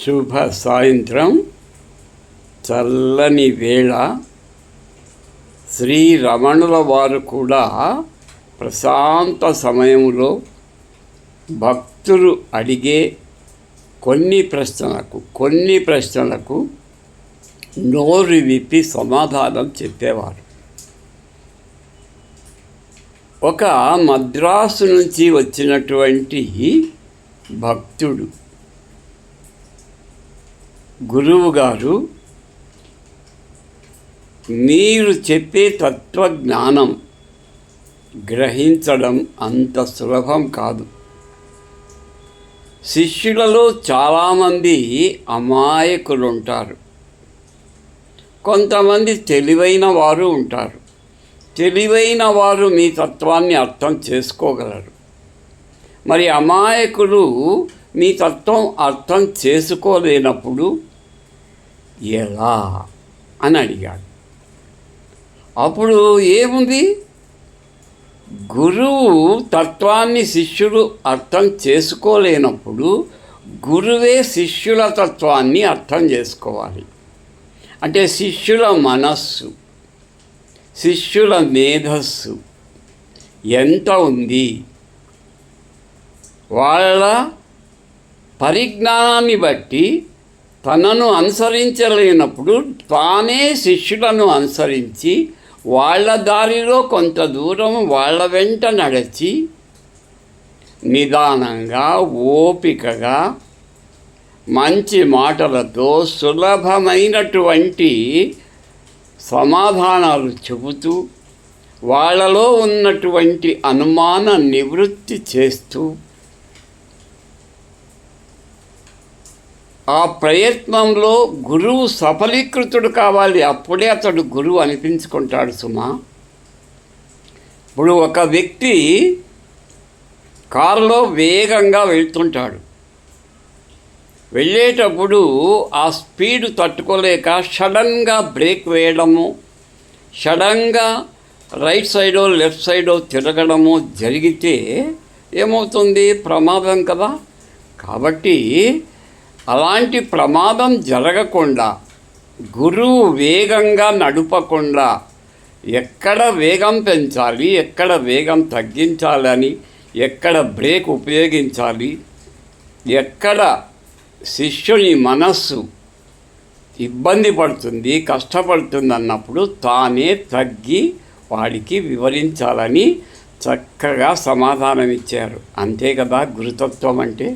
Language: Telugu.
శుభ సాయంత్రం, చల్లని వేళ. శ్రీ రమణుల వారు కూడా ప్రశాంత సమయంలో భక్తులు అడిగే కొన్ని ప్రశ్నలకు నోరు విప్పి సమాధానం చెప్పేవారు. ఒక మద్రాసు నుంచి వచ్చినటువంటి భక్తుడు గురువుగారు, మీరు చెప్పే తత్వజ్ఞానం గ్రహించడం అంత సులభం కాదు. శిష్యులలో చాలామంది అమాయకులు ఉంటారు, కొంతమంది తెలివైన వారు ఉంటారు. తెలివైన వారు మీ తత్వాన్ని అర్థం చేసుకోగలరు. మరి అమాయకులు మీ తత్వం అర్థం చేసుకోలేనప్పుడు ఎలా అని అడిగాడు. అప్పుడు ఏముంది, గురువు తత్వాన్ని శిష్యుడు అర్థం చేసుకోలేనప్పుడు గురువే శిష్యుల తత్వాన్ని అర్థం చేసుకోవాలి. అంటే శిష్యుల మనస్సు, శిష్యుల మేధస్సు ఎంత ఉంది, వాళ్ళ పరిజ్ఞానాన్ని బట్టి తనను అనుసరించలేనప్పుడు తానే శిష్యులను అనుసరించి వాళ్ళ దారిలో కొంత దూరం వాళ్ళ వెంట నడిచి నిదానంగా, ఓపికగా, మంచి మాటలతో సులభమైనటువంటి సమాధానాలు చెబుతూ వాళ్ళలో ఉన్నటువంటి అనుమాన నివృత్తి చేస్తూ ఆ ప్రయత్నంలో గురువు సఫలీకృతుడు కావాలి. అప్పుడే అతడు గురువు అనిపించుకుంటాడు సుమా. ఇప్పుడు ఒక వ్యక్తి కారులో వేగంగా వెళ్తుంటాడు. వెళ్ళేటప్పుడు ఆ స్పీడ్ తట్టుకోలేక సడన్గా బ్రేక్ వేయడము, సడన్గా రైట్ సైడో లెఫ్ట్ సైడో తిరగడము జరిగితే ఏమవుతుంది? ప్రమాదం కదా. కాబట్టి అలాంటి ప్రమాదం జరగకుండా గురువు వేగంగా నడపకుండా ఎక్కడ వేగం పెంచాలి, ఎక్కడ వేగం తగ్గించాలని, ఎక్కడ బ్రేక్ ఉపయోగించాలి, ఎక్కడ శిష్యుని మనస్సు ఇబ్బంది పడుతుంది, కష్టపడుతుంది అన్నప్పుడు తానే తగ్గి వాడికి వివరించాలని చక్కగా సమాధానం ఇచ్చారు. అంతే కదా గురుతత్వం అంటే.